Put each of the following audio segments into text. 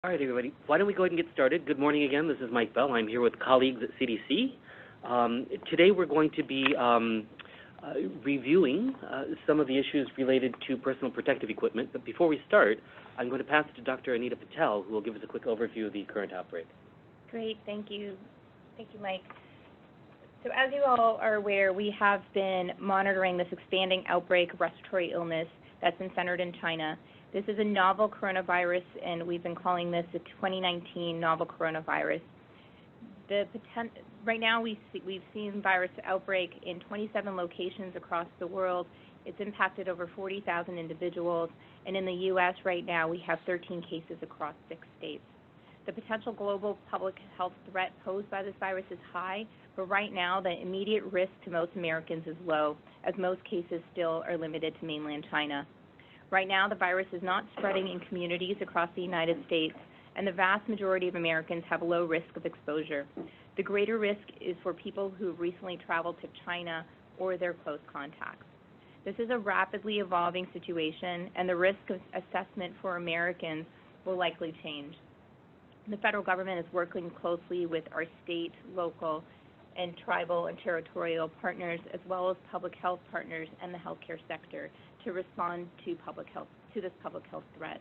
All right, everybody. Why don't we go ahead and get started? Good morning again. This is Mike Bell. I'm here with colleagues at CDC. Today we're going to be reviewing some of the issues related to personal protective equipment. But before we start, I'm going to pass it to Dr. Anita Patel, who will give us a quick overview of the current outbreak. Great. Thank you. Thank you, Mike. So as you all are aware, we have been monitoring this expanding outbreak of respiratory illness that's been centered in China. This is a novel coronavirus, and we've been calling this the 2019 novel coronavirus. Right now, we've seen virus outbreak in 27 locations across the world. It's impacted over 40,000 individuals, and in the U.S. right now, we have 13 cases across 6 states. The potential global public health threat posed by this virus is high, but right now, the immediate risk to most Americans is low, as most cases still are limited to mainland China. Right now, the virus is not spreading in communities across the United States, and the vast majority of Americans have a low risk of exposure. The greater risk is for people who have recently traveled to China or their close contacts. This is a rapidly evolving situation, and the risk of assessment for Americans will likely change. The federal government is working closely with our state, local, and tribal and territorial partners, as well as public health partners and the healthcare sector, to respond to this public health threat.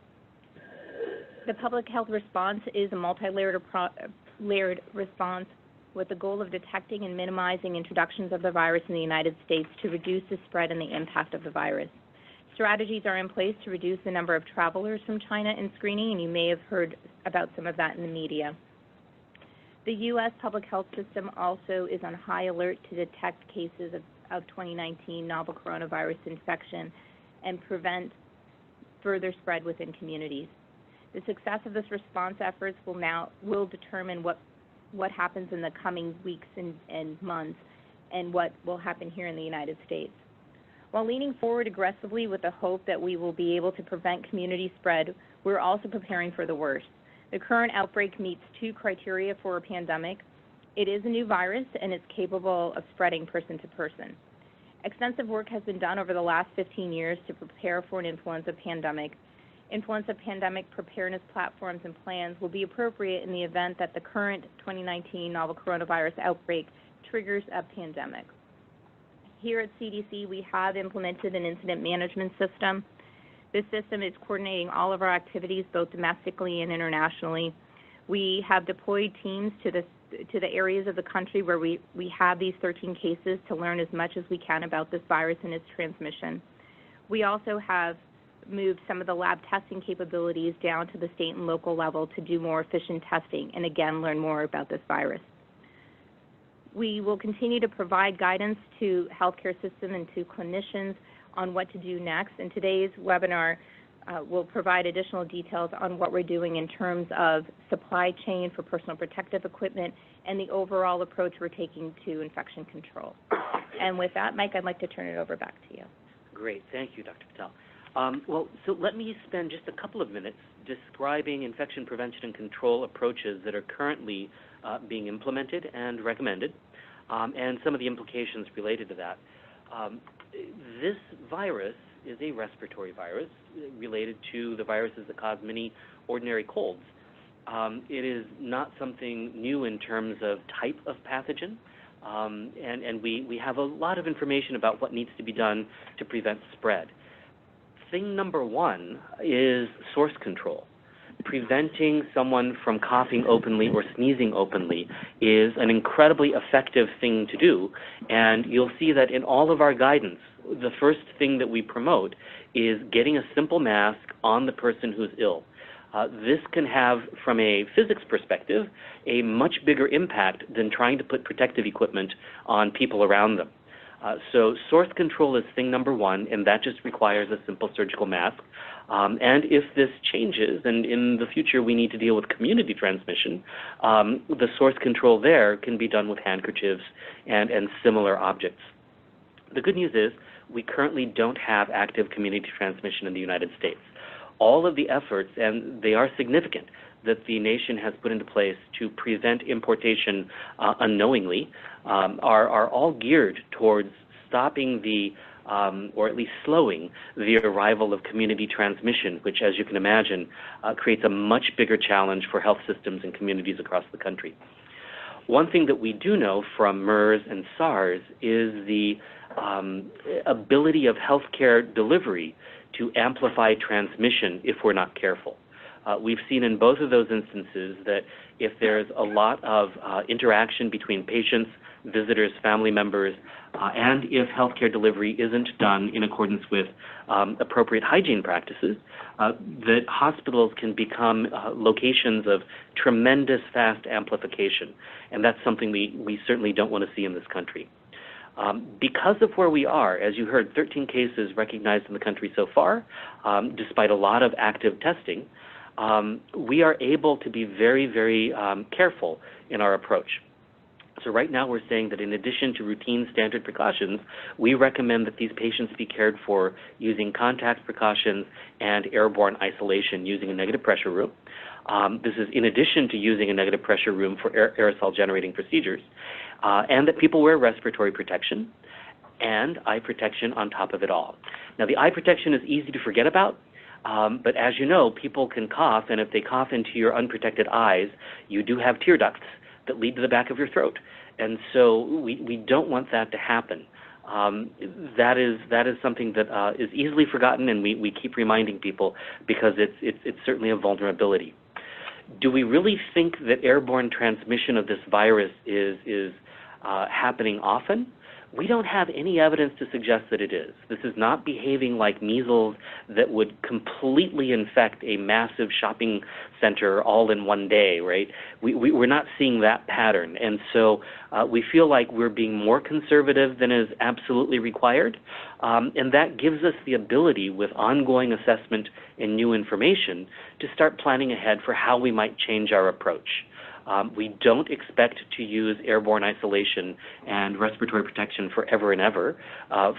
The public health response is a multi-layered response with the goal of detecting and minimizing introductions of the virus in the United States to reduce the spread and the impact of the virus. Strategies are in place to reduce the number of travelers from China in screening, and you may have heard about some of that in the media. The U.S. public health system also is on high alert to detect cases of 2019 novel coronavirus infection and prevent further spread within communities. The success of this response efforts will determine what happens in the coming weeks and months and what will happen here in the United States. While leaning forward aggressively with the hope that we will be able to prevent community spread, we're also preparing for the worst. The current outbreak meets 2 criteria for a pandemic. It is a new virus, and it's capable of spreading person to person. Extensive work has been done over the last 15 years to prepare for an influenza pandemic. Influenza pandemic preparedness platforms and plans will be appropriate in the event that the current 2019 novel coronavirus outbreak triggers a pandemic. Here at CDC, we have implemented an incident management system. This system is coordinating all of our activities, both domestically and internationally. We have deployed teams to the areas of the country where we have these 13 cases to learn as much as we can about this virus and its transmission. We also have moved some of the lab testing capabilities down to the state and local level to do more efficient testing and, again, learn more about this virus. We will continue to provide guidance to healthcare system and to clinicians on what to do next, and today's webinar will provide additional details on what we're doing in terms of supply chain for personal protective equipment and the overall approach we're taking to infection control. And with that, Mike, I'd like to turn it over back to you. Great. Thank you, Dr. Patel. So let me spend just a couple of minutes describing infection prevention and control approaches that are currently being implemented and recommended, and some of the implications related to that. This virus is a respiratory virus related to the viruses that cause many ordinary colds. It is not something new in terms of type of pathogen, and we have a lot of information about what needs to be done to prevent spread. Thing number 1 is source control. Preventing someone from coughing openly or sneezing openly is an incredibly effective thing to do, and you'll see that in all of our guidance, the first thing that we promote is getting a simple mask on the person who's ill. This can have, from a physics perspective, a much bigger impact than trying to put protective equipment on people around them. So source control is thing number 1, and that just requires a simple surgical mask. And if this changes, and in the future we need to deal with community transmission, the source control there can be done with handkerchiefs and similar objects. The good news is we currently don't have active community transmission in the United States. All of the efforts, and they are significant, that the nation has put into place to prevent importation unknowingly are all geared towards stopping the or at least slowing the arrival of community transmission, which, as you can imagine, creates a much bigger challenge for health systems and communities across the country. One thing that we do know from MERS and SARS is the ability of healthcare delivery to amplify transmission if we're not careful. We've seen in both of those instances that if there's a lot of interaction between patients, visitors, family members, and if healthcare delivery isn't done in accordance with appropriate hygiene practices, that hospitals can become locations of tremendous fast amplification, and that's something we certainly don't want to see in this country. Because of where we are, as you heard, 13 cases recognized in the country so far, despite a lot of active testing, we are able to be very, very careful in our approach. So right now we're saying that in addition to routine standard precautions, we recommend that these patients be cared for using contact precautions and airborne isolation using a negative pressure room. This is in addition to using a negative pressure room for aerosol generating procedures, and that people wear respiratory protection and eye protection on top of it all. Now, the eye protection is easy to forget about, but as you know, people can cough, and if they cough into your unprotected eyes, you do have tear ducts that lead to the back of your throat. And so we don't want that to happen. That is something that is easily forgotten, and we keep reminding people because it's certainly a vulnerability. Do we really think that airborne transmission of this virus is happening often? We don't have any evidence to suggest that it is. This is not behaving like measles that would completely infect a massive shopping center all in one day, right? We're not seeing that pattern. And so we feel like we're being more conservative than is absolutely required. And that gives us the ability, with ongoing assessment and new information, to start planning ahead for how we might change our approach. We don't expect to use airborne isolation and respiratory protection forever and ever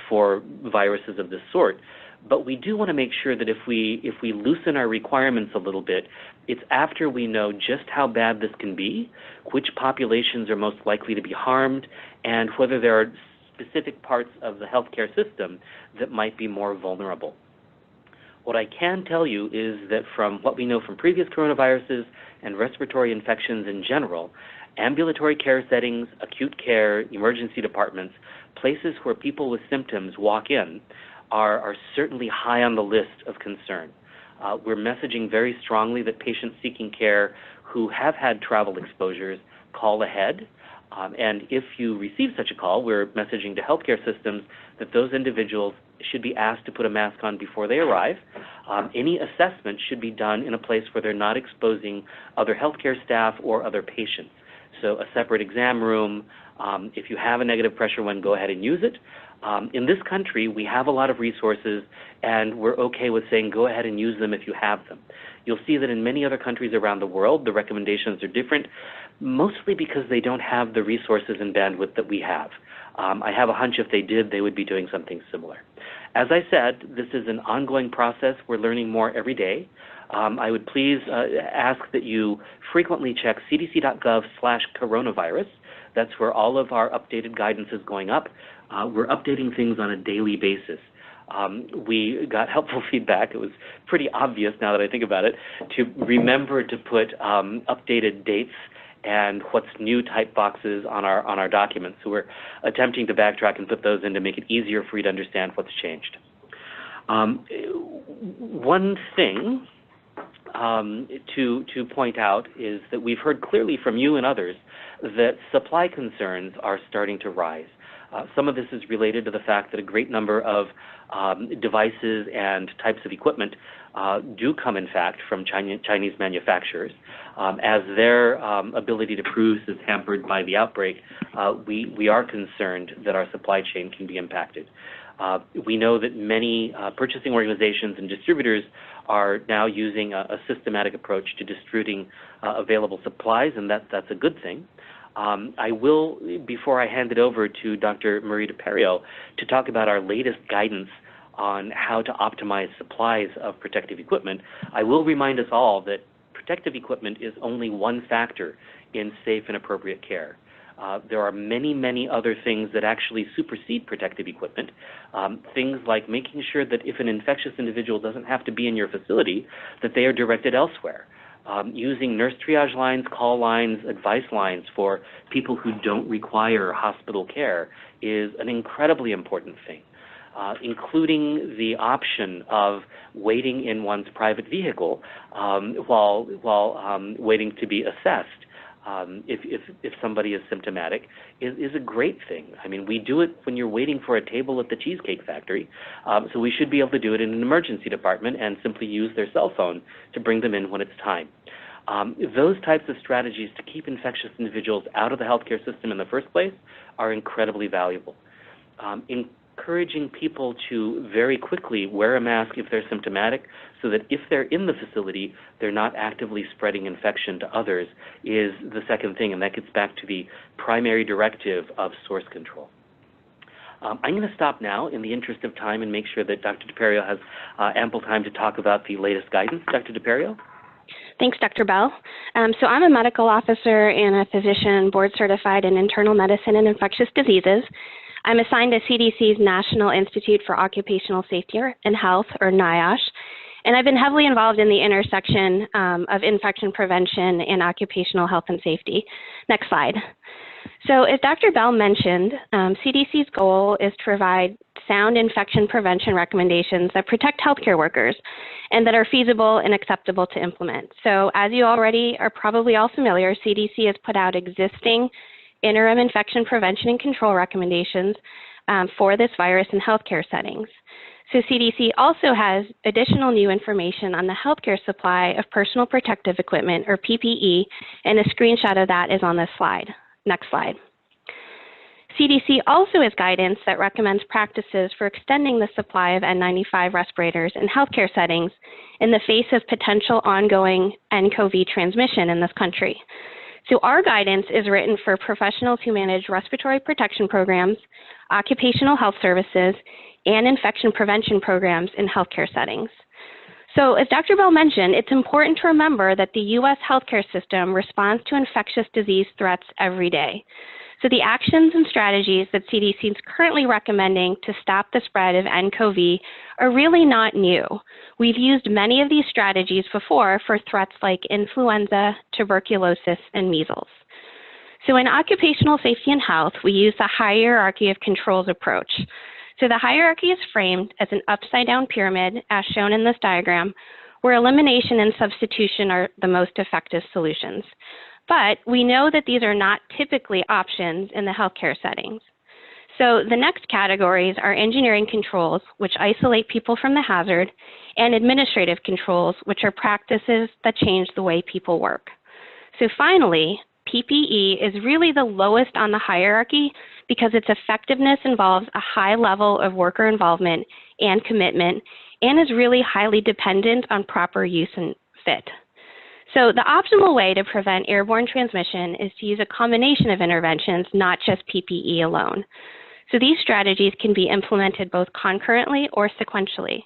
for viruses of this sort, but we do want to make sure that if we loosen our requirements a little bit, it's after we know just how bad this can be, which populations are most likely to be harmed, and whether there are specific parts of the healthcare system that might be more vulnerable. What I can tell you is that from what we know from previous coronaviruses and respiratory infections in general, ambulatory care settings, acute care, emergency departments, places where people with symptoms walk in are certainly high on the list of concern. We're messaging very strongly that patients seeking care who have had travel exposures call ahead. And if you receive such a call, we're messaging to healthcare systems that those individuals should be asked to put a mask on before they arrive. Any assessment should be done in a place where they're not exposing other healthcare staff or other patients. So a separate exam room. If you have a negative pressure one, go ahead and use it. In this country, we have a lot of resources, and we're okay with saying go ahead and use them if you have them. You'll see that in many other countries around the world, the recommendations are different, mostly because they don't have the resources and bandwidth that we have. I have a hunch if they did, they would be doing something similar. As I said, this is an ongoing process. We're learning more every day. I would please ask that you frequently check cdc.gov/coronavirus. That's where all of our updated guidance is going up. We're updating things on a daily basis. We got helpful feedback. It was pretty obvious, now that I think about it, to remember to put updated dates and what's new type boxes on our documents. So we're attempting to backtrack and put those in to make it easier for you to understand what's changed. One thing to point out is that we've heard clearly from you and others that supply concerns are starting to rise. Some of this is related to the fact that a great number of devices and types of equipment do come, in fact, from Chinese manufacturers. As their ability to produce is hampered by the outbreak, we are concerned that our supply chain can be impacted. We know that many purchasing organizations and distributors are now using a systematic approach to distributing available supplies, and that's a good thing. I will, before I hand it over to Dr. Marie DePerio to talk about our latest guidance on how to optimize supplies of protective equipment, I will remind us all that protective equipment is only one factor in safe and appropriate care. There are many, many other things that actually supersede protective equipment. Things like making sure that if an infectious individual doesn't have to be in your facility, that they are directed elsewhere. Using nurse triage lines, call lines, advice lines for people who don't require hospital care is an incredibly important thing. Including the option of waiting in one's private vehicle while waiting to be assessed if somebody is symptomatic is a great thing. I mean, we do it when you're waiting for a table at the Cheesecake Factory, so we should be able to do it in an emergency department and simply use their cell phone to bring them in when it's time. Those types of strategies to keep infectious individuals out of the healthcare system in the first place are incredibly valuable. Encouraging people to very quickly wear a mask if they're symptomatic so that if they're in the facility, they're not actively spreading infection to others is the second thing, and that gets back to the primary directive of source control. I'm going to stop now in the interest of time and make sure that Dr. DePerio has ample time to talk about the latest guidance. Dr. DePerio? Thanks, Dr. Bell. So I'm a medical officer and a physician board certified in internal medicine and infectious diseases. I'm assigned to CDC's National Institute for Occupational Safety and Health, or NIOSH, and I've been heavily involved in the intersection of infection prevention and occupational health and safety. Next slide. So as Dr. Bell mentioned, CDC's goal is to provide sound infection prevention recommendations that protect healthcare workers and that are feasible and acceptable to implement. So as you already are probably all familiar, CDC has put out existing interim infection prevention and control recommendations for this virus in healthcare settings. So CDC also has additional new information on the healthcare supply of personal protective equipment, or PPE, and a screenshot of that is on this slide. Next slide. CDC also has guidance that recommends practices for extending the supply of N95 respirators in healthcare settings in the face of potential ongoing nCoV transmission in this country. So our guidance is written for professionals who manage respiratory protection programs, occupational health services, and infection prevention programs in healthcare settings. So as Dr. Bell mentioned, it's important to remember that the U.S. healthcare system responds to infectious disease threats every day. So the actions and strategies that CDC is currently recommending to stop the spread of nCoV are really not new. We've used many of these strategies before for threats like influenza, tuberculosis, and measles. So in occupational safety and health, we use the hierarchy of controls approach. So the hierarchy is framed as an upside-down pyramid, as shown in this diagram, where elimination and substitution are the most effective solutions. But we know that these are not typically options in the healthcare settings. So the next categories are engineering controls, which isolate people from the hazard, and administrative controls, which are practices that change the way people work. So finally, PPE is really the lowest on the hierarchy because its effectiveness involves a high level of worker involvement and commitment, and is really highly dependent on proper use and fit. So the optimal way to prevent airborne transmission is to use a combination of interventions, not just PPE alone. So these strategies can be implemented both concurrently or sequentially.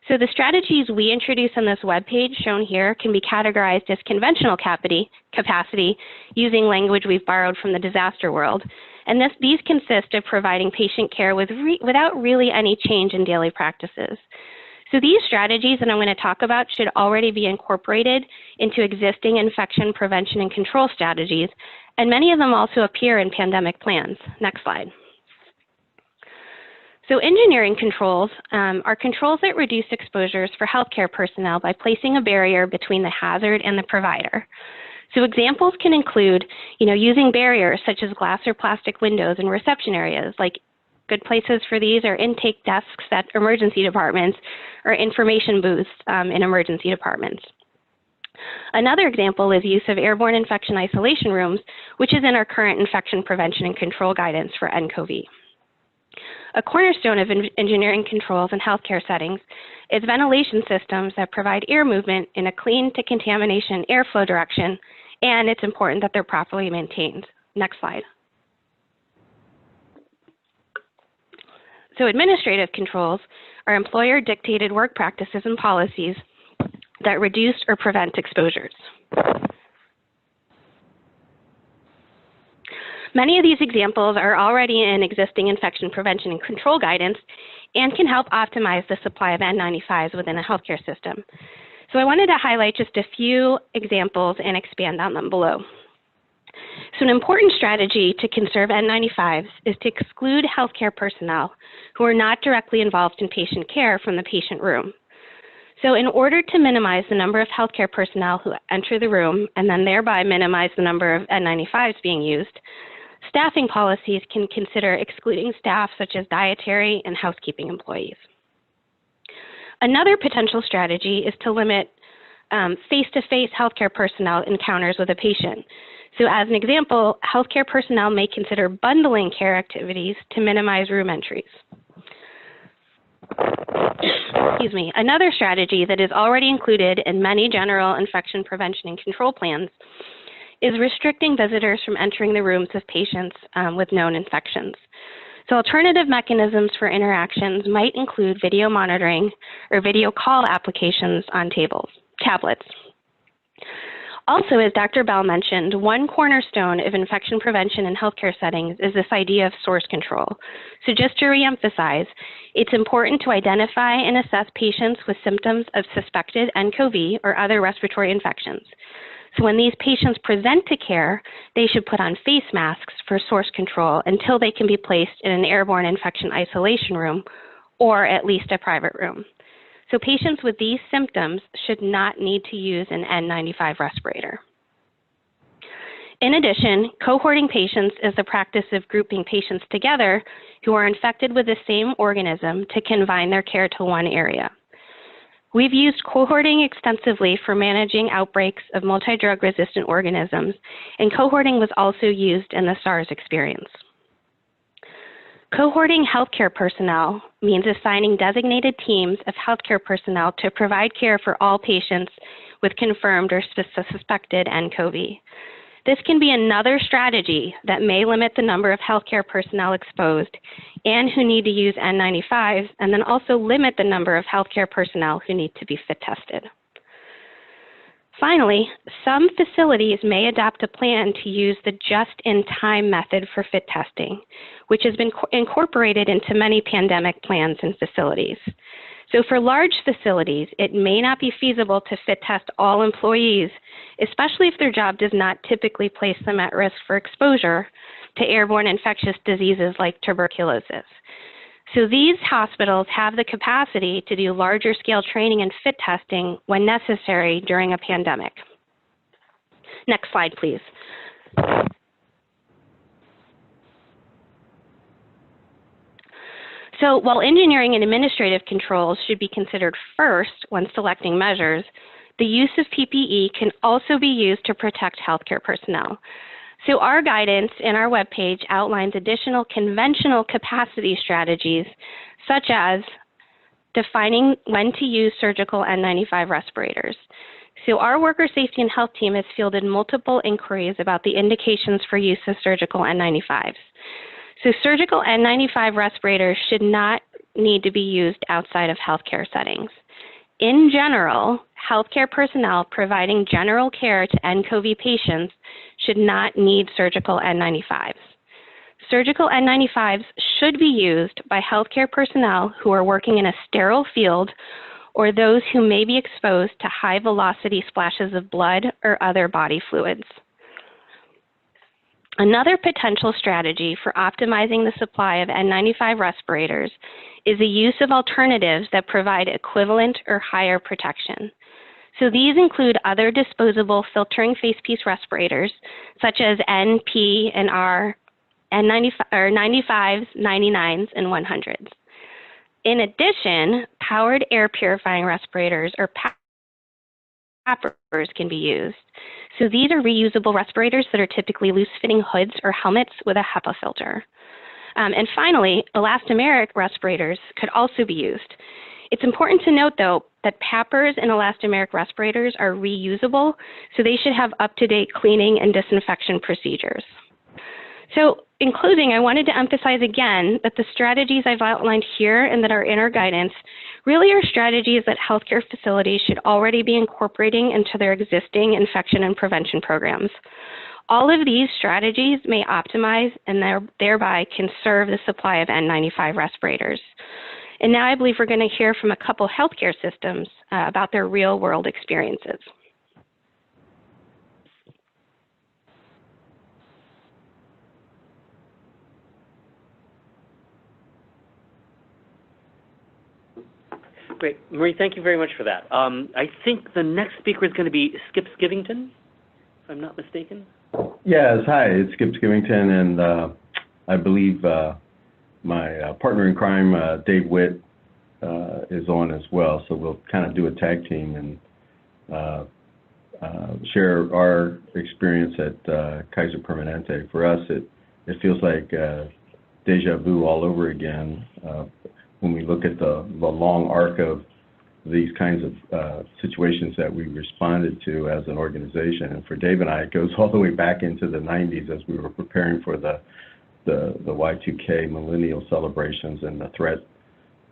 So the strategies we introduce on this webpage shown here can be categorized as conventional capacity using language we've borrowed from the disaster world. And these consist of providing patient care without really any change in daily practices. So these strategies that I'm going to talk about should already be incorporated into existing infection prevention and control strategies, and many of them also appear in pandemic plans. Next slide. So engineering controls are controls that reduce exposures for healthcare personnel by placing a barrier between the hazard and the provider. So examples can include, using barriers such as glass or plastic windows in reception areas. Like good places for these are intake desks at emergency departments or information booths in emergency departments. Another example is use of airborne infection isolation rooms, which is in our current infection prevention and control guidance for nCoV. A cornerstone of engineering controls in healthcare settings is ventilation systems that provide air movement in a clean to contamination airflow direction, and it's important that they're properly maintained. Next slide. So administrative controls are employer-dictated work practices and policies that reduce or prevent exposures. Many of these examples are already in existing infection prevention and control guidance and can help optimize the supply of N95s within a healthcare system. So I wanted to highlight just a few examples and expand on them below. So an important strategy to conserve N95s is to exclude healthcare personnel who are not directly involved in patient care from the patient room. So in order to minimize the number of healthcare personnel who enter the room and then thereby minimize the number of N95s being used, staffing policies can consider excluding staff such as dietary and housekeeping employees. Another potential strategy is to limit face-to-face healthcare personnel encounters with a patient. So as an example, healthcare personnel may consider bundling care activities to minimize room entries. Excuse me. Another strategy that is already included in many general infection prevention and control plans is restricting visitors from entering the rooms of patients with known infections. So alternative mechanisms for interactions might include video monitoring or video call applications on tablets. Also, as Dr. Bell mentioned, one cornerstone of infection prevention in healthcare settings is this idea of source control. So just to reemphasize, it's important to identify and assess patients with symptoms of suspected nCoV or other respiratory infections. So when these patients present to care, they should put on face masks for source control until they can be placed in an airborne infection isolation room or at least a private room. So patients with these symptoms should not need to use an N95 respirator. In addition, cohorting patients is the practice of grouping patients together who are infected with the same organism to confine their care to one area. We've used cohorting extensively for managing outbreaks of multi-drug resistant organisms, and cohorting was also used in the SARS experience. Cohorting healthcare personnel means assigning designated teams of healthcare personnel to provide care for all patients with confirmed or suspected nCoV. This can be another strategy that may limit the number of healthcare personnel exposed and who need to use N95s, and then also limit the number of healthcare personnel who need to be fit tested. Finally, some facilities may adopt a plan to use the just-in-time method for fit testing, which has been incorporated into many pandemic plans and facilities. So for large facilities, it may not be feasible to fit test all employees, especially if their job does not typically place them at risk for exposure to airborne infectious diseases like tuberculosis. So these hospitals have the capacity to do larger scale training and fit testing when necessary during a pandemic. Next slide, please. So while engineering and administrative controls should be considered first when selecting measures, the use of PPE can also be used to protect healthcare personnel. So our guidance in our webpage outlines additional conventional capacity strategies, such as defining when to use surgical N95 respirators. So our worker safety and health team has fielded multiple inquiries about the indications for use of surgical N95s. So surgical N95 respirators should not need to be used outside of healthcare settings. In general, healthcare personnel providing general care to nCoV patients should not need surgical N95s. Surgical N95s should be used by healthcare personnel who are working in a sterile field or those who may be exposed to high velocity splashes of blood or other body fluids. Another potential strategy for optimizing the supply of N95 respirators is the use of alternatives that provide equivalent or higher protection. So these include other disposable filtering facepiece respirators, such as N, P, and R, N95s, 99s, and 100s. In addition, powered air purifying respirators, or PAPRs, can be used. So these are reusable respirators that are typically loose-fitting hoods or helmets with a HEPA filter. And finally, elastomeric respirators could also be used. It's important to note, though, that PAPRs and elastomeric respirators are reusable, so they should have up-to-date cleaning and disinfection procedures. So in closing, I wanted to emphasize again that the strategies I've outlined here and that are in our guidance really are strategies that healthcare facilities should already be incorporating into their existing infection and prevention programs. All of these strategies may optimize and thereby conserve the supply of N95 respirators. And now I believe we're going to hear from a couple healthcare systems about their real-world experiences. Great. Marie, thank you very much for that. I think the next speaker is going to be Skip Skivington, if I'm not mistaken. Yes, hi, it's Skip Skivington, and I believe my partner in crime, Dave Witt, is on as well, so we'll kind of do a tag team and share our experience at Kaiser Permanente. For us, it feels like deja vu all over again when we look at the long arc of these kinds of situations that we responded to as an organization. And for Dave and I, it goes all the way back into the 90s as we were preparing for the Y2K millennial celebrations and the threat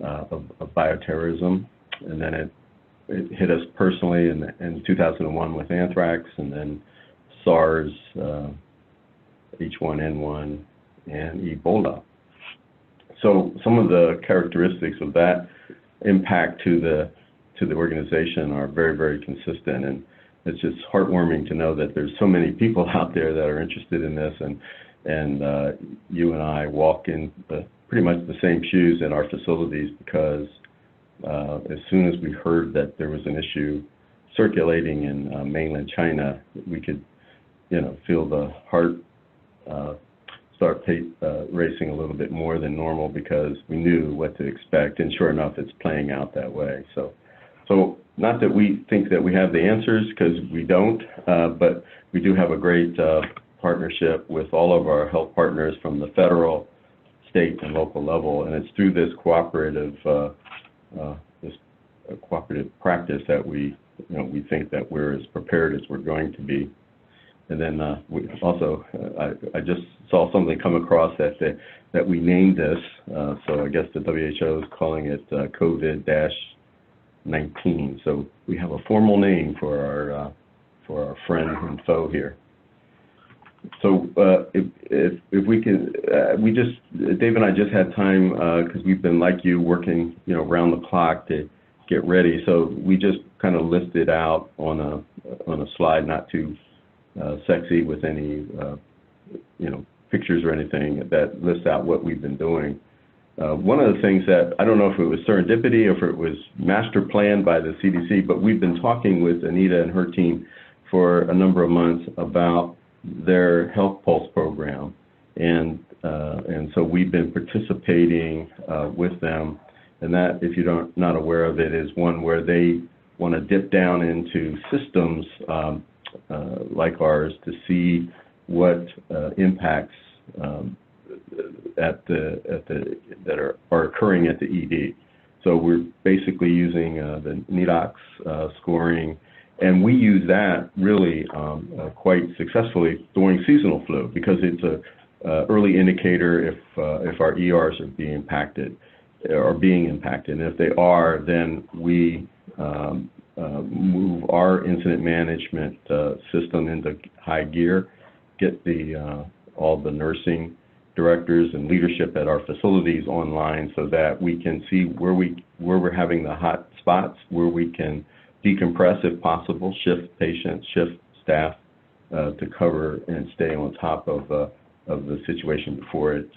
of bioterrorism. And then it hit us personally in 2001 with anthrax, and then SARS, H1N1, and Ebola. So some of the characteristics of that impact to the organization are very, very consistent, and it's just heartwarming to know that there's so many people out there that are interested in this, and you and I walk in pretty much the same shoes in our facilities, because as soon as we heard that there was an issue circulating in mainland China, we could, feel the heart start racing a little bit more than normal, because we knew what to expect, and sure enough, it's playing out that way. So not that we think that we have the answers, because we don't, but we do have a great partnership with all of our health partners from the federal, state, and local level, and it's through this cooperative practice that we think that we're as prepared as we're going to be. And then we also, I just saw something come across that we named this, so I guess the WHO is calling it COVID-19. So we have a formal name for our friend and foe here. So if we can, Dave and I just had time, because we've been, like you, working around the clock to get ready. So we just kind of listed out on a slide, not too sexy with any pictures or anything, that lists out what we've been doing. One of the things that, I don't know if it was serendipity or if it was master planned by the CDC, but we've been talking with Anita and her team for a number of months about their Health Pulse program, and so we've been participating with them. And that, if you're not aware of it, is one where they want to dip down into systems like ours to see what impacts that are occurring at the ED. So we're basically using the NEDOX scoring, and we use that really quite successfully during seasonal flu, because it's a early indicator if our ERs are being impacted. And if they are, then we move our incident management system into high gear, get all the nursing directors and leadership at our facilities online, so that we can see where we're having the hot spots, where we can decompress if possible, shift patients, shift staff to cover and stay on top of the situation before it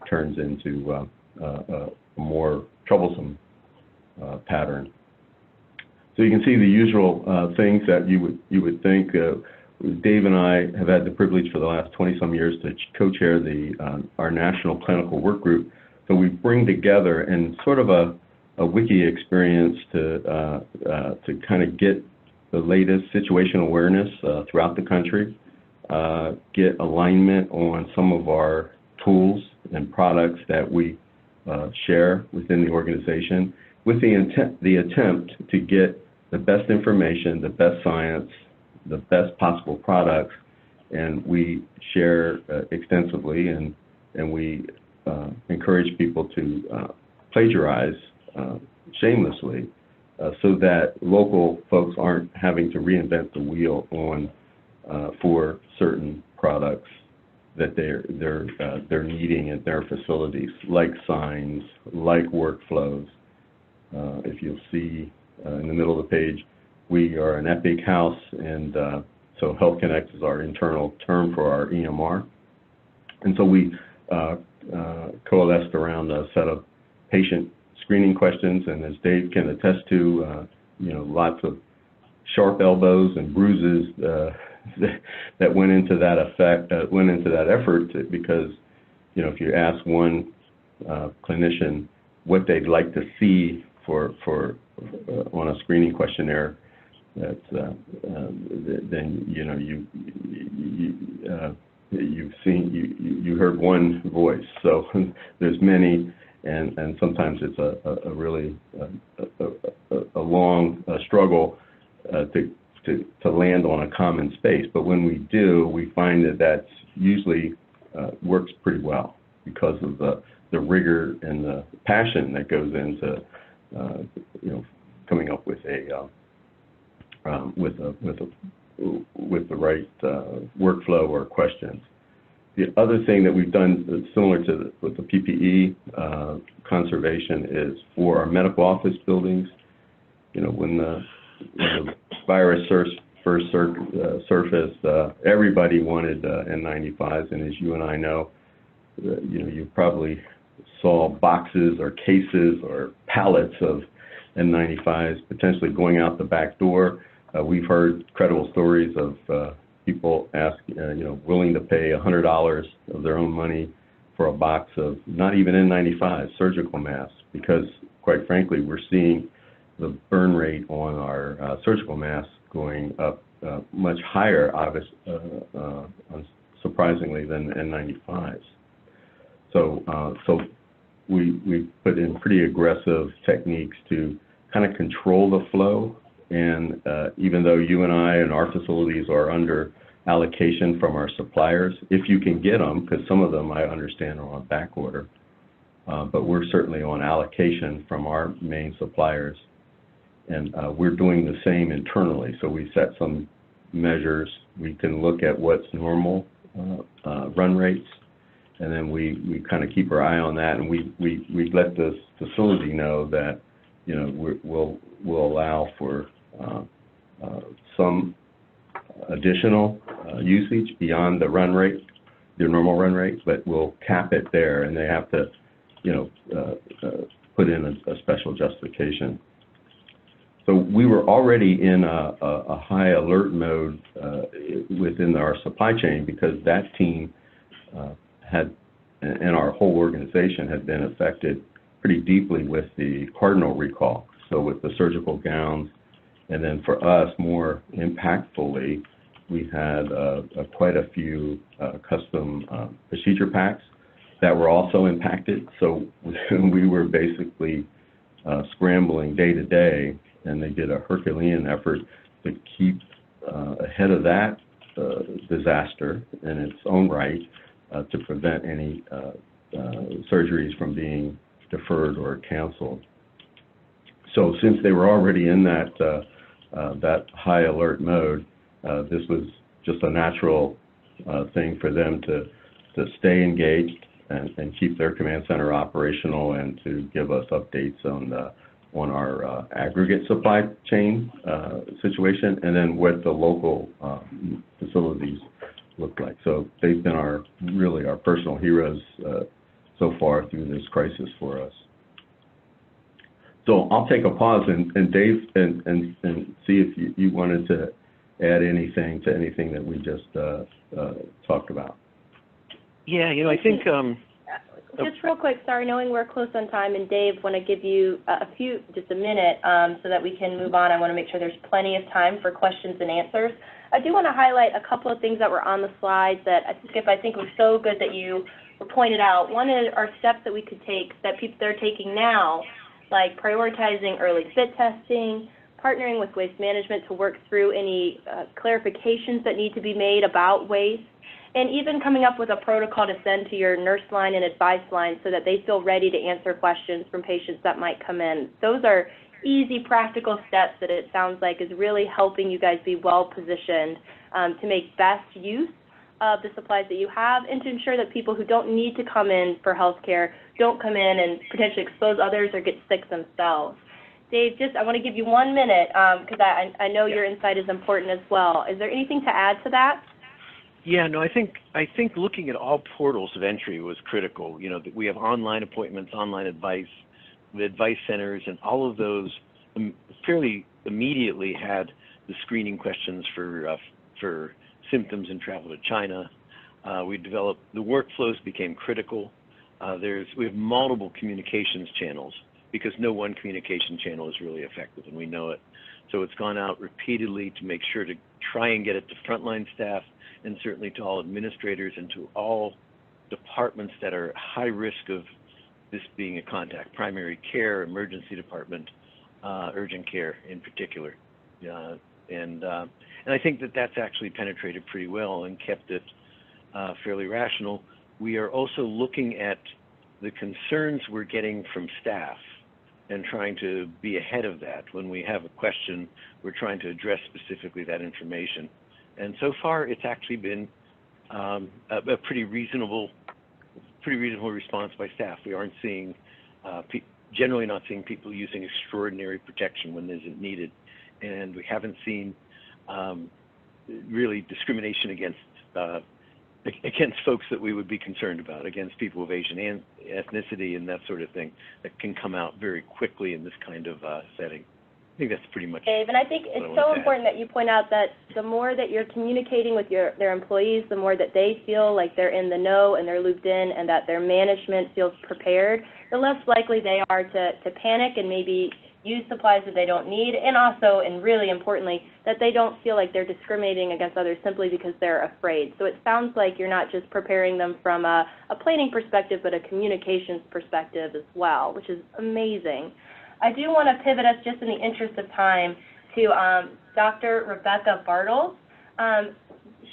turns into a more troublesome pattern. So you can see the usual things that you would think. Dave and I have had the privilege for the last 20-some years to co-chair our national clinical work group. So we bring together in sort of a wiki experience to kind of get the latest situational awareness throughout the country, get alignment on some of our tools and products that we share within the organization, with the attempt to get the best information, the best science, the best possible products, and we share extensively, and we encourage people to plagiarize shamelessly, so that local folks aren't having to reinvent the wheel for certain products that they're needing at their facilities, like signs, like workflows. If you'll see in the middle of the page, we are an Epic house, and so Health Connect is our internal term for our EMR. And so we coalesced around a set of patient screening questions, and as Dave can attest to, lots of sharp elbows and bruises that went into that effort, because, if you ask one clinician what they'd like to see for on a screening questionnaire, that's then you heard one voice. So there's many, and sometimes it's a really a long struggle to land on a common space. But when we do, we find that that's usually works pretty well because of the rigor and the passion that goes into coming up with with the right workflow or questions. The other thing that we've done that's similar to with the PPE conservation is for our medical office buildings. When the virus first surfaced, everybody wanted N95s, and as you and I know, you probably saw boxes or cases or pallets of N95s potentially going out the back door. We've heard credible stories of people willing to pay $100 of their own money for a box of not even N95s, surgical masks, because quite frankly, we're seeing the burn rate on our surgical masks going up much higher, surprisingly, than N95s. So we put in pretty aggressive techniques to kind of control the flow. And even though you and I and our facilities are under allocation from our suppliers, if you can get them, because some of them I understand are on back order, but we're certainly on allocation from our main suppliers. And we're doing the same internally. So we set some measures. We can look at what's normal run rates, and then we kind of keep our eye on that, and we let the facility know that we'll allow for some additional usage beyond the run rate, their normal run rate, but we'll cap it there, and they have to put in a special justification. So we were already in a high alert mode within our supply chain, because that team and our whole organization had been affected pretty deeply with the Cardinal recall. So with the surgical gowns, and then for us, more impactfully, we had quite a few custom procedure packs that were also impacted. So we were basically scrambling day to day, and they did a Herculean effort to keep ahead of that disaster in its own right, to prevent any surgeries from being deferred or canceled. So since they were already in that high alert mode, this was just a natural thing for them to stay engaged and keep their command center operational, and to give us updates on our aggregate supply chain situation, and then what the local facilities look like. So they've been really our personal heroes so far through this crisis for us. So I'll take a pause, and Dave, and see if you wanted to add anything to anything that we just talked about. Yeah, I think... Just real quick, sorry, knowing we're close on time, and Dave, want to give you just a minute so that we can move on. I want to make sure there's plenty of time for questions and answers. I do want to highlight a couple of things that were on the slides that I think was so good that you were pointed out. One are steps that we could take, that they're taking now, like prioritizing early fit testing, partnering with waste management to work through any clarifications that need to be made about waste, and even coming up with a protocol to send to your nurse line and advice line so that they feel ready to answer questions from patients that might come in. Those are easy, practical steps that it sounds like is really helping you guys be well positioned to make best use of the supplies that you have, and to ensure that people who don't need to come in for healthcare don't come in and potentially expose others or get sick themselves. Dave, I want to give you 1 minute because I know your insight is important as well. Is there anything to add to that? Yeah, no, I think looking at all portals of entry was critical. You know, that we have online appointments, online advice, the advice centers, and all of those fairly immediately had the screening questions for symptoms and travel to China. We developed, the workflows became critical. We have multiple communications channels because no one communication channel is really effective, and we know it. So it's gone out repeatedly to make sure to try and get it to frontline staff, and certainly to all administrators and to all departments that are high risk of this being a contact, primary care, emergency department, urgent care in particular. And I think that that's actually penetrated pretty well and kept it fairly rational. We are also looking at the concerns we're getting from staff and trying to be ahead of that. When we have a question, we're trying to address specifically that information. And so far, it's actually been a pretty reasonable response by staff. We aren't seeing, generally not seeing people using extraordinary protection when isn't needed. And we haven't seen really discrimination against folks that we would be concerned about, against people of Asian ethnicity and that sort of thing that can come out very quickly in this kind of setting. I think that's pretty much. Dave, and I think it's so important that you point out that the more that you're communicating with their employees, the more that they feel like they're in the know and they're looped in and that their management feels prepared, the less likely they are to panic and maybe use supplies that they don't need, and also, and really importantly, that they don't feel like they're discriminating against others simply because they're afraid. So it sounds like you're not just preparing them from a planning perspective, but a communications perspective as well, which is amazing. I do want to pivot us, just in the interest of time, to Dr. Rebecca Bartles.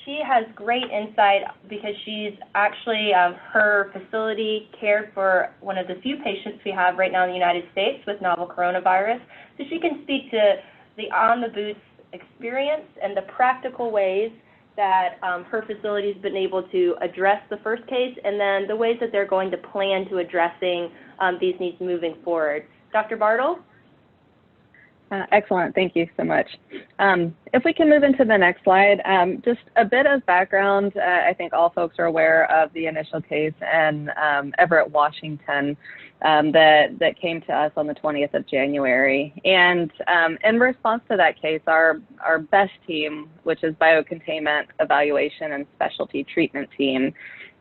She has great insight because she's actually, her facility cared for one of the few patients we have right now in the United States with novel coronavirus. So she can speak to the on-the-boots experience and the practical ways that her facility's been able to address the first case, and then the ways that they're going to plan to addressing these needs moving forward. Dr. Bartles? Excellent. Thank you so much. If we can move into the next slide, just a bit of background. I think all folks are aware of the initial case in Everett, Washington, that came to us on the 20th of January. And in response to that case, our BEST team, which is Biocontainment Evaluation and Specialty Treatment Team,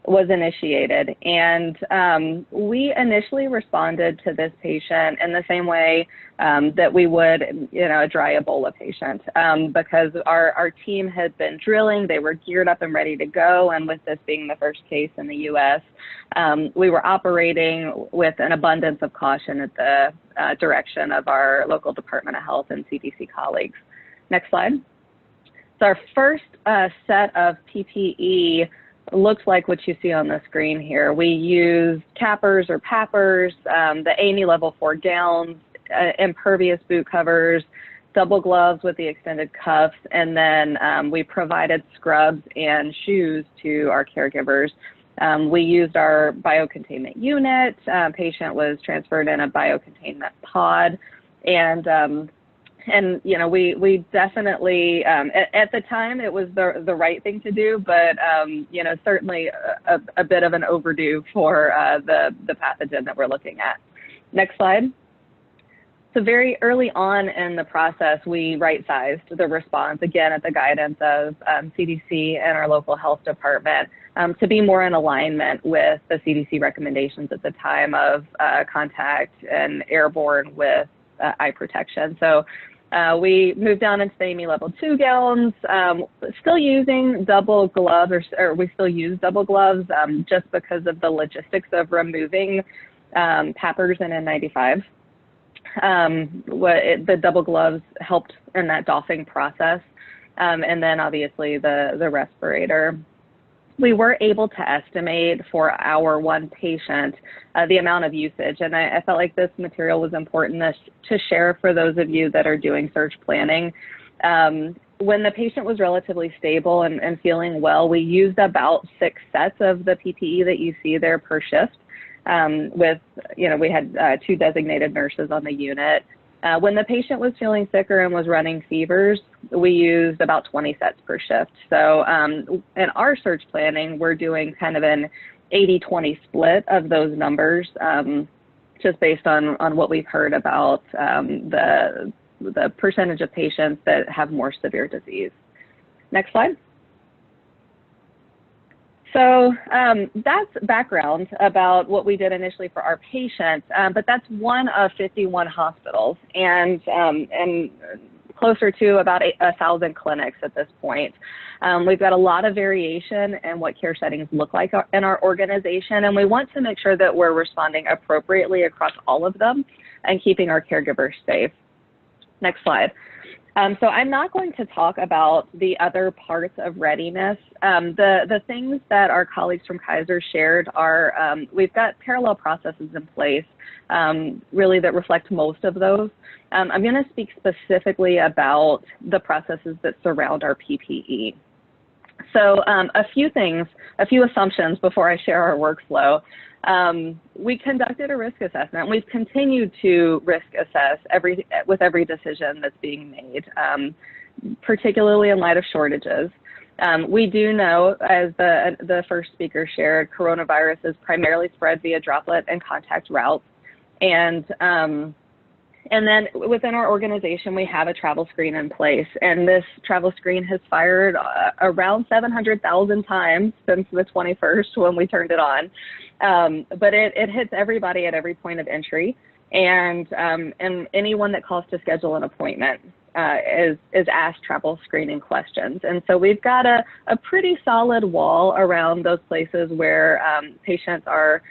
was initiated. And we initially responded to this patient in the same way that we would, a dry Ebola patient, because our team had been drilling, they were geared up and ready to go, and with this being the first case in the U.S., we were operating with an abundance of caution at the direction of our local Department of Health and CDC colleagues. Next slide. So our first set of PPE looks like what you see on the screen here. We use cappers or pappers, the AAMI level 4 gowns, impervious boot covers, double gloves with the extended cuffs, and then we provided scrubs and shoes to our caregivers. We used our biocontainment unit. Patient was transferred in a biocontainment pod, and we definitely, at the time, it was the right thing to do, but, certainly a bit of an overdue for the pathogen that we're looking at. Next slide. So very early on in the process, we right-sized the response, again, at the guidance of CDC and our local health department, to be more in alignment with the CDC recommendations at the time of contact and airborne with eye protection. So we moved down into the AAMI level 2 gowns, still using double gloves, or we still use double gloves just because of the logistics of removing pappers and N95. The double gloves helped in that doffing process, and then obviously the respirator. We were able to estimate for our one patient the amount of usage, and I felt like this material was important to share for those of you that are doing surge planning. when the patient was relatively stable and feeling well, we used about 6 sets of the PPE that you see there per shift. We had 2 designated nurses on the unit. When the patient was feeling sicker and was running fevers, we used about 20 sets per shift. So in our surge planning, we're doing kind of an 80-20 split of those numbers, just based on what we've heard about the percentage of patients that have more severe disease. Next slide. So that's background about what we did initially for our patients, but that's one of 51 hospitals and closer to about 1,000 clinics at this point. We've got a lot of variation in what care settings look like in our organization, and we want to make sure that we're responding appropriately across all of them and keeping our caregivers safe. Next slide. So I'm not going to talk about the other parts of readiness. The things that our colleagues from Kaiser shared are, we've got parallel processes in place, really that reflect most of those. I'm going to speak specifically about the processes that surround our PPE. So a few assumptions before I share our workflow. We conducted a risk assessment. We've continued to risk assess with every decision that's being made, particularly in light of shortages. We do know, as the first speaker shared, coronavirus is primarily spread via droplet and contact routes. And then within our organization, we have a travel screen in place, and this travel screen has fired around 700,000 times since the 21st when we turned it on. But it hits everybody at every point of entry, and anyone that calls to schedule an appointment is asked travel screening questions. And so we've got a pretty solid wall around those places where patients are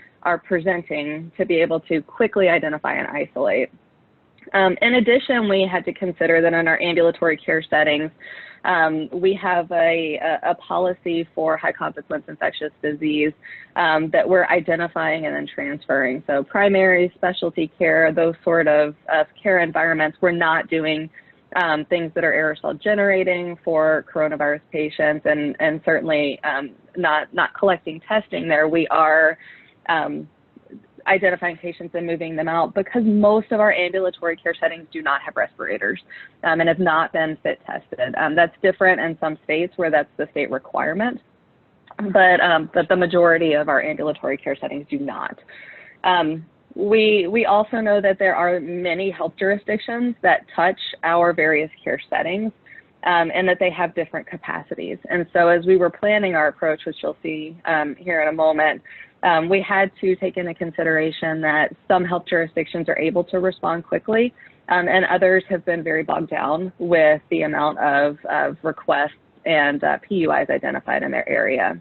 presenting to be able to quickly identify and isolate. In addition, we had to consider that in our ambulatory care settings, we have a policy for high consequence infectious disease that we're identifying and then transferring. So primary, specialty care, those sort of care environments, we're not doing things that are aerosol generating for coronavirus patients, and certainly not collecting testing there. We are identifying patients and moving them out because most of our ambulatory care settings do not have respirators and have not been fit tested. That's different in some states where that's the state requirement, but the majority of our ambulatory care settings do not. We also know that there are many health jurisdictions that touch our various care settings, and that they have different capacities. And so as we were planning our approach, which you'll see here in a moment, we had to take into consideration that some health jurisdictions are able to respond quickly, and others have been very bogged down with the amount of requests and PUIs identified in their area.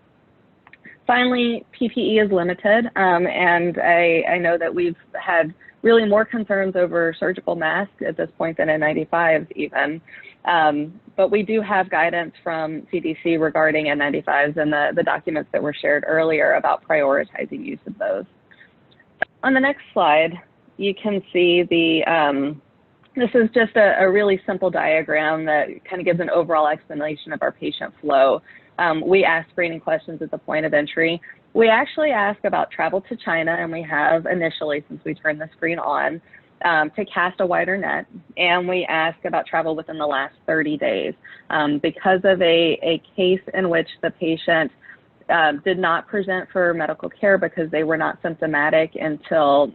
Finally, PPE is limited, and I know that we've had really more concerns over surgical masks at this point than N95s even. But we do have guidance from CDC regarding N95s and the documents that were shared earlier about prioritizing use of those. On the next slide, you can see this is just a really simple diagram that kind of gives an overall explanation of our patient flow. We ask screening questions at the point of entry. We actually ask about travel to China, and we have initially, since we turned the screen on, to cast a wider net, and we ask about travel within the last 30 days. Because of a case in which the patient did not present for medical care because they were not symptomatic until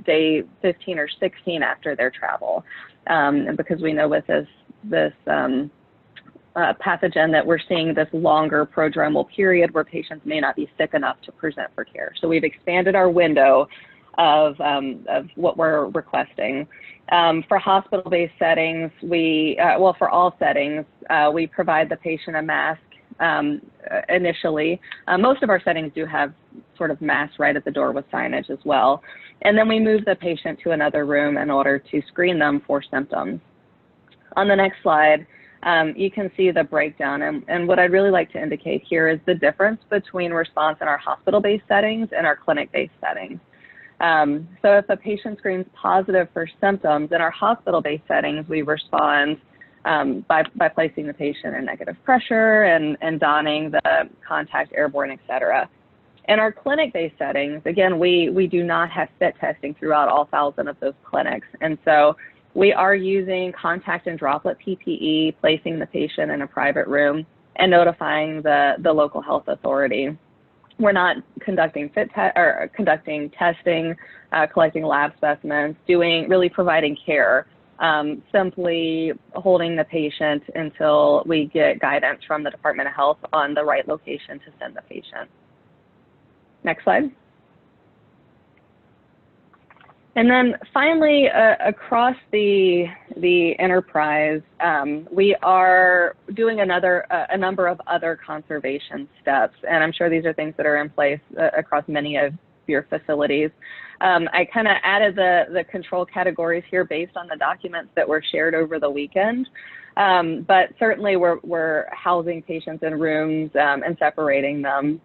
day 15 or 16 after their travel. And because we know with this pathogen that we're seeing this longer prodromal period where patients may not be sick enough to present for care. So we've expanded our window of what we're requesting. For hospital-based settings, for all settings, we provide the patient a mask initially. Most of our settings do have sort of masks right at the door with signage as well. And then we move the patient to another room in order to screen them for symptoms. On the next slide, you can see the breakdown. And what I'd really like to indicate here is the difference between response in our hospital-based settings and our clinic-based settings. So if a patient screens positive for symptoms, in our hospital-based settings, we respond by placing the patient in negative pressure and donning the contact airborne, et cetera. In our clinic-based settings, again, we do not have fit testing throughout all 1,000 of those clinics. And so we are using contact and droplet PPE, placing the patient in a private room, and notifying the local health authority. We're not conducting conducting testing, collecting lab specimens, really providing care, simply holding the patient until we get guidance from the Department of Health on the right location to send the patient. Next slide. And then finally, across the enterprise, we are doing a number of other conservation steps, and I'm sure these are things that are in place across many of your facilities. I kind of added the control categories here based on the documents that were shared over the weekend, but certainly we're housing patients in rooms and separating them.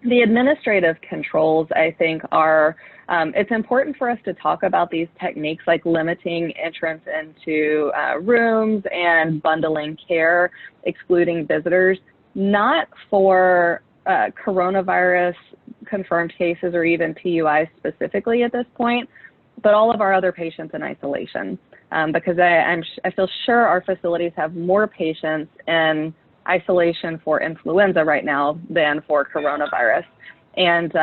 The administrative controls, I think, are, it's important for us to talk about these techniques like limiting entrance into rooms and bundling care, excluding visitors, not for coronavirus confirmed cases or even PUIs specifically at this point, but all of our other patients in isolation, because I feel sure our facilities have more patients in isolation for influenza right now than for coronavirus. And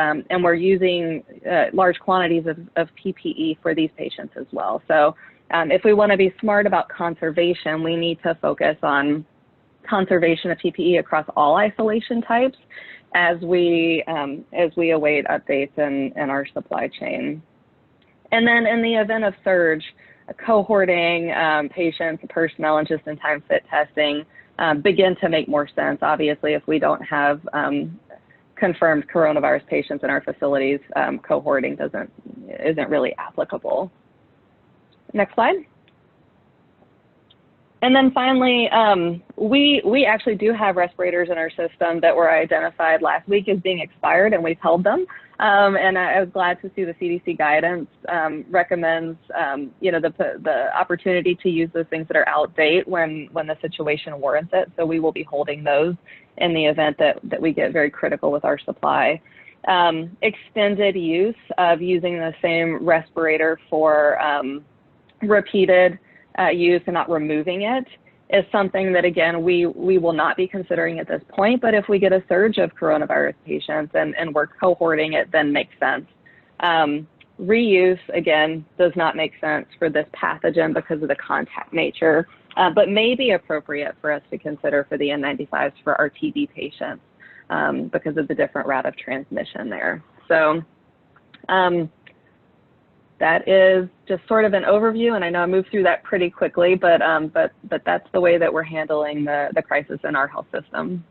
we're using large quantities of PPE for these patients as well. So if we want to be smart about conservation, we need to focus on conservation of PPE across all isolation types as we await updates in our supply chain. And then in the event of surge, cohorting patients, personnel, and just-in-time fit testing begin to make more sense. Obviously, if we don't have confirmed coronavirus patients in our facilities, cohorting isn't really applicable. Next slide. And then finally, we actually do have respirators in our system that were identified last week as being expired, and we've held them. And I was glad to see the CDC guidance recommends, the opportunity to use those things that are out of date when the situation warrants it. So we will be holding those in the event that we get very critical with our supply. Extended use of using the same respirator for repeated use and not removing it is something that, again, we will not be considering at this point, but if we get a surge of coronavirus patients and we're cohorting it, then makes sense. Reuse, again, does not make sense for this pathogen because of the contact nature, but may be appropriate for us to consider for the N95s for our TB patients because of the different route of transmission there. So that is just sort of an overview, and I know I moved through that pretty quickly, but that's the way that we're handling the crisis in our health system.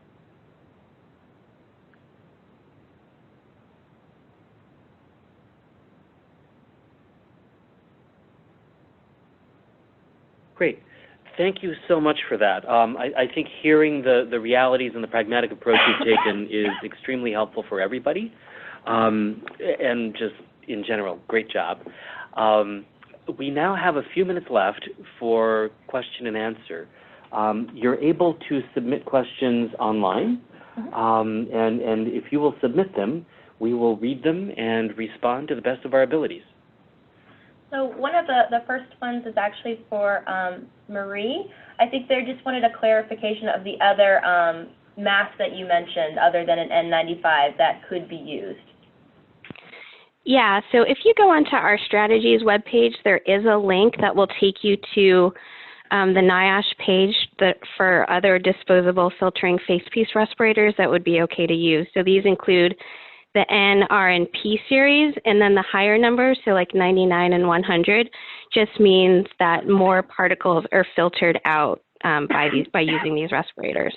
Great. Thank you so much for that. I think hearing the realities and the pragmatic approach you've taken is extremely helpful for everybody, and just in general, great job. We now have a few minutes left for question and answer. You're able to submit questions online, and if you will submit them, we will read them and respond to the best of our abilities. So one of the first ones is actually for Marie. I think they just wanted a clarification of the other masks that you mentioned, other than an N95, that could be used. Yeah, so if you go onto our strategies webpage, there is a link that will take you to the NIOSH page for other disposable filtering face piece respirators that would be okay to use. So these include the N, R, and P series, and then the higher numbers, so like 99 and 100, just means that more particles are filtered out by using these respirators.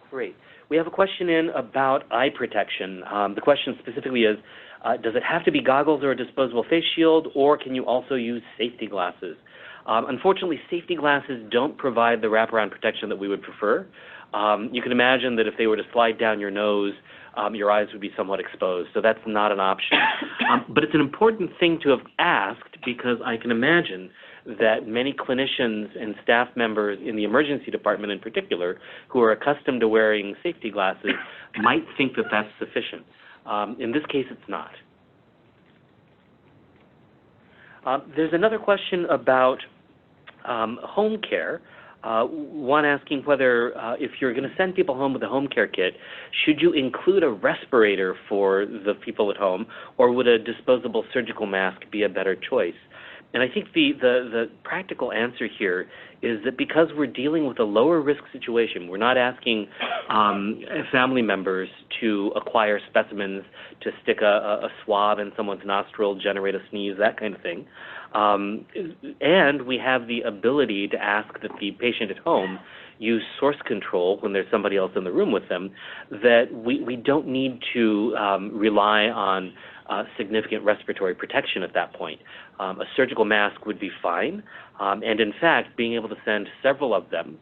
Great. We have a question in about eye protection. The question specifically is, does it have to be goggles or a disposable face shield, or can you also use safety glasses? Unfortunately, safety glasses don't provide the wraparound protection that we would prefer. You can imagine that if they were to slide down your nose, your eyes would be somewhat exposed, so that's not an option. But it's an important thing to have asked, because I can imagine that many clinicians and staff members in the emergency department in particular, who are accustomed to wearing safety glasses, might think that that's sufficient. In this case, it's not. There's another question about home care. One asking whether if you're going to send people home with a home care kit, should you include a respirator for the people at home, or would a disposable surgical mask be a better choice? And I think the practical answer here is that because we're dealing with a lower risk situation, we're not asking family members to acquire specimens to stick a swab in someone's nostril, generate a sneeze, that kind of thing. And we have the ability to ask that the patient at home use source control when there's somebody else in the room with them, that we don't need to rely on significant respiratory protection at that point. A surgical mask would be fine, and in fact, being able to send several of them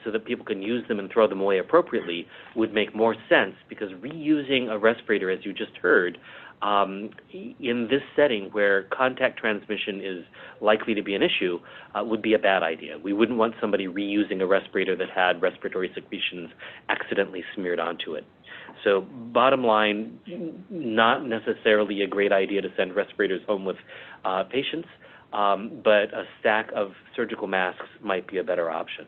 so that people can use them and throw them away appropriately would make more sense, because reusing a respirator, as you just heard, in this setting where contact transmission is likely to be an issue, would be a bad idea. We wouldn't want somebody reusing a respirator that had respiratory secretions accidentally smeared onto it. So bottom line, not necessarily a great idea to send respirators home with patients, but a stack of surgical masks might be a better option.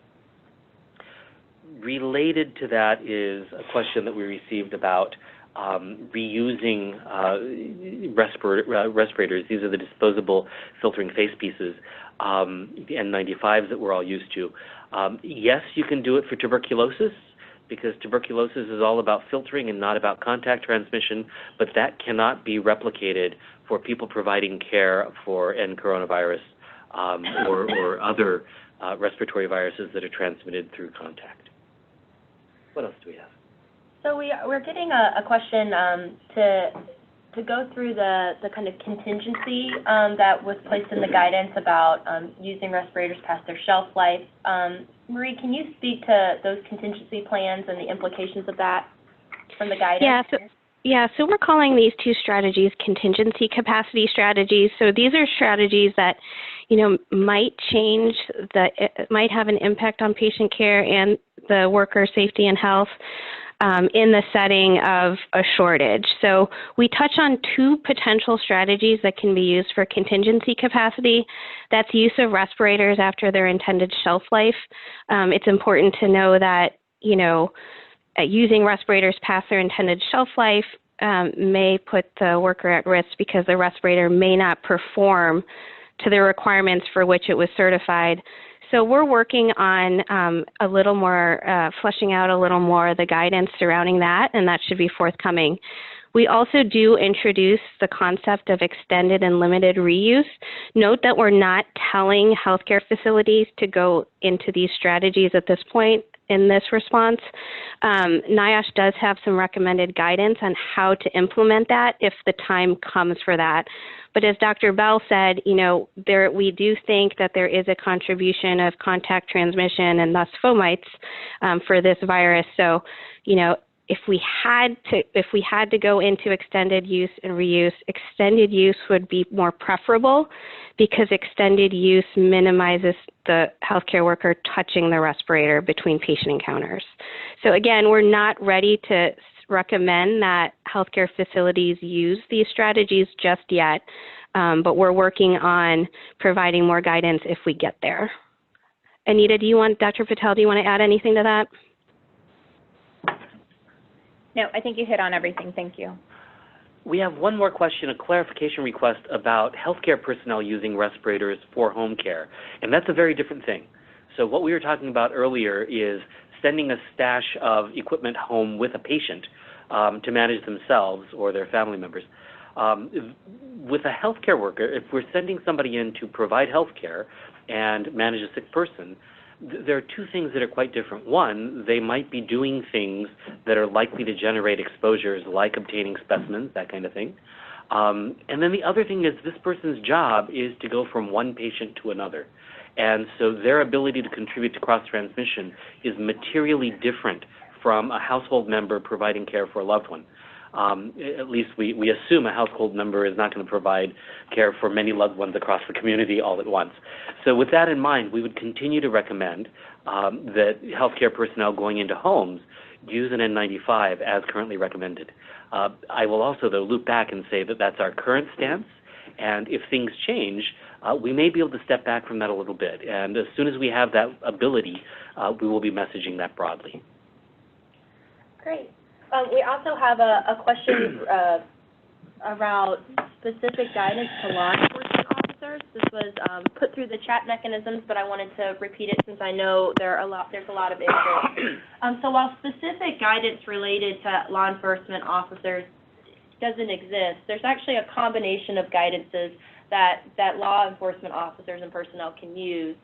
Related to that is a question that we received about reusing respirators. These are the disposable filtering face pieces, the N95s that we're all used to. Yes, you can do it for tuberculosis, because tuberculosis is all about filtering and not about contact transmission, but that cannot be replicated for people providing care for N coronavirus or other respiratory viruses that are transmitted through contact. What else do we have? So we're getting a question to go through the kind of contingency that was placed in the guidance about using respirators past their shelf life. Marie, can you speak to those contingency plans and the implications of that from the guidance? So we're calling these two strategies contingency capacity strategies. So these are strategies that, might change, might have an impact on patient care and the worker safety and health in the setting of a shortage. So we touch on two potential strategies that can be used for contingency capacity. That's use of respirators after their intended shelf life. It's important to know that, using respirators past their intended shelf life may put the worker at risk because the respirator may not perform to the requirements for which it was certified. So we're working on a little more, fleshing out a little more the guidance surrounding that, and that should be forthcoming. We also do introduce the concept of extended and limited reuse. Note that we're not telling healthcare facilities to go into these strategies at this point in this response. NIOSH does have some recommended guidance on how to implement that if the time comes for that. But as Dr. Bell said, we do think that there is a contribution of contact transmission and thus fomites for this virus. So, if we had to go into extended use and reuse, extended use would be more preferable, because extended use minimizes the healthcare worker touching the respirator between patient encounters. So again, we're not ready to recommend that healthcare facilities use these strategies just yet, but we're working on providing more guidance if we get there. Anita, Dr. Patel, do you want to add anything to that? No, I think you hit on everything. Thank you. We have one more question, a clarification request about healthcare personnel using respirators for home care, and that's a very different thing. So what we were talking about earlier is sending a stash of equipment home with a patient to manage themselves or their family members. With a healthcare worker, if we're sending somebody in to provide healthcare and manage a sick person, there are two things that are quite different. One, they might be doing things that are likely to generate exposures, like obtaining specimens, that kind of thing. And then the other thing is this person's job is to go from one patient to another. And so their ability to contribute to cross-transmission is materially different from a household member providing care for a loved one. At least we assume a household member is not going to provide care for many loved ones across the community all at once. So with that in mind, we would continue to recommend that healthcare personnel going into homes use an N95 as currently recommended. I will also, though, loop back and say that that's our current stance, and if things change, we may be able to step back from that a little bit. And as soon as we have that ability, we will be messaging that broadly. Great. We also have a question around specific guidance to law enforcement officers. This was put through the chat mechanisms, but I wanted to repeat it since I know there's a lot of interest. So while specific guidance related to law enforcement officers doesn't exist, there's actually a combination of guidances that law enforcement officers and personnel can use.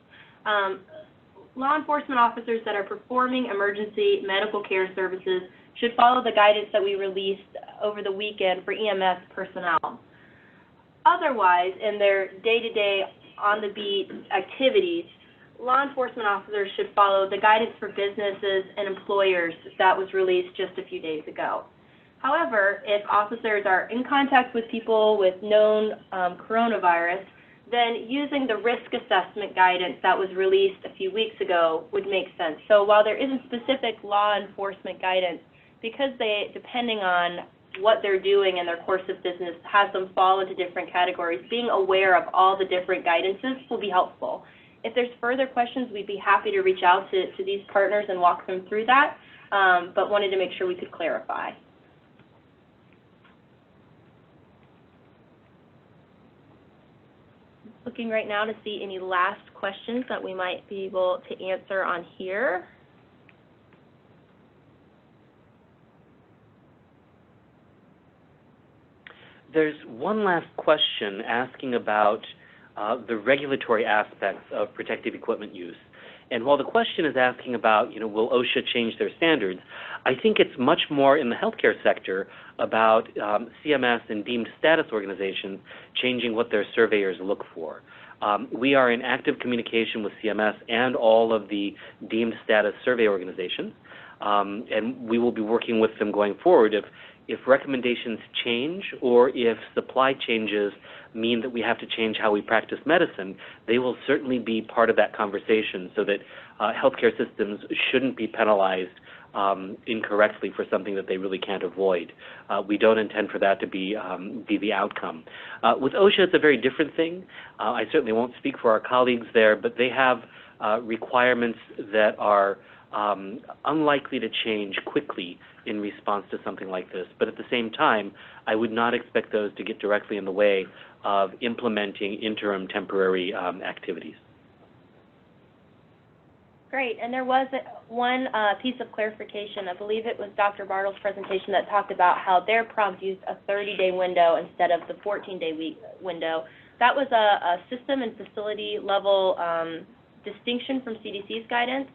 Law enforcement officers that are performing emergency medical care services should follow the guidance that we released over the weekend for EMS personnel. Otherwise, in their day-to-day, on-the-beat activities, law enforcement officers should follow the guidance for businesses and employers that was released just a few days ago. However, if officers are in contact with people with known coronavirus, then using the risk assessment guidance that was released a few weeks ago would make sense. So while there isn't specific law enforcement guidance, because depending on what they're doing in their course of business, has them fall into different categories, being aware of all the different guidances will be helpful. If there's further questions, we'd be happy to reach out to these partners and walk them through that, but wanted to make sure we could clarify. Looking right now to see any last questions that we might be able to answer on here. There's one last question asking about the regulatory aspects of protective equipment use. And while the question is asking about, will OSHA change their standards, I think it's much more in the healthcare sector about CMS and deemed status organizations changing what their surveyors look for. We are in active communication with CMS and all of the deemed status survey organizations, and we will be working with them going forward if recommendations change or if supply changes mean that we have to change how we practice medicine. They will certainly be part of that conversation so that healthcare systems shouldn't be penalized incorrectly for something that they really can't avoid. We don't intend for that to be the outcome. With OSHA, it's a very different thing. I certainly won't speak for our colleagues there, but they have requirements that are unlikely to change quickly in response to something like this. But at the same time, I would not expect those to get directly in the way of implementing interim temporary activities. Great, and there was one piece of clarification. I believe it was Dr. Bartle's presentation that talked about how their prompt used a 30-day window instead of the 14-day window. That was a system and facility level distinction from CDC's guidance,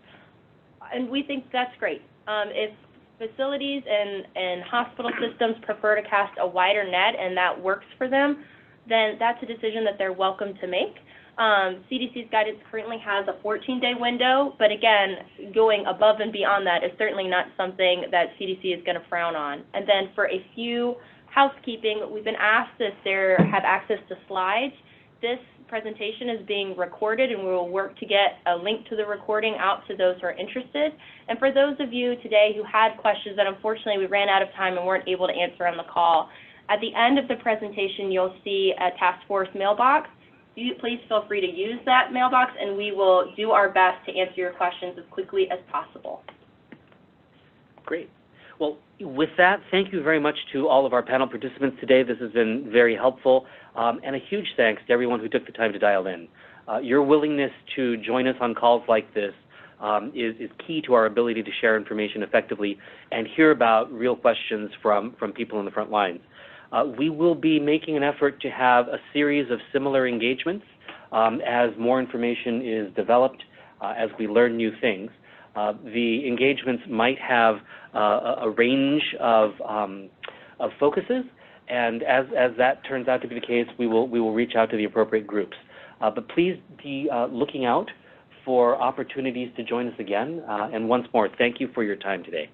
and we think that's great. If facilities and hospital systems prefer to cast a wider net and that works for them, then that's a decision that they're welcome to make. CDC's guidance currently has a 14-day window, but again, going above and beyond that is certainly not something that CDC is going to frown on. And then for a few housekeeping, we've been asked if they have access to slides. This presentation is being recorded, and we will work to get a link to the recording out to those who are interested. And for those of you today who had questions that unfortunately we ran out of time and weren't able to answer on the call, at the end of the presentation you'll see a task force mailbox. Please feel free to use that mailbox, and we will do our best to answer your questions as quickly as possible. Great. Well, with that, thank you very much to all of our panel participants today. This has been very helpful, and a huge thanks to everyone who took the time to dial in. Your willingness to join us on calls like this is key to our ability to share information effectively and hear about real questions from people in the front lines. We will be making an effort to have a series of similar engagements as more information is developed, as we learn new things. The engagements might have a range of focuses, and as that turns out to be the case, we will reach out to the appropriate groups. But please be looking out for opportunities to join us again. And once more, thank you for your time today.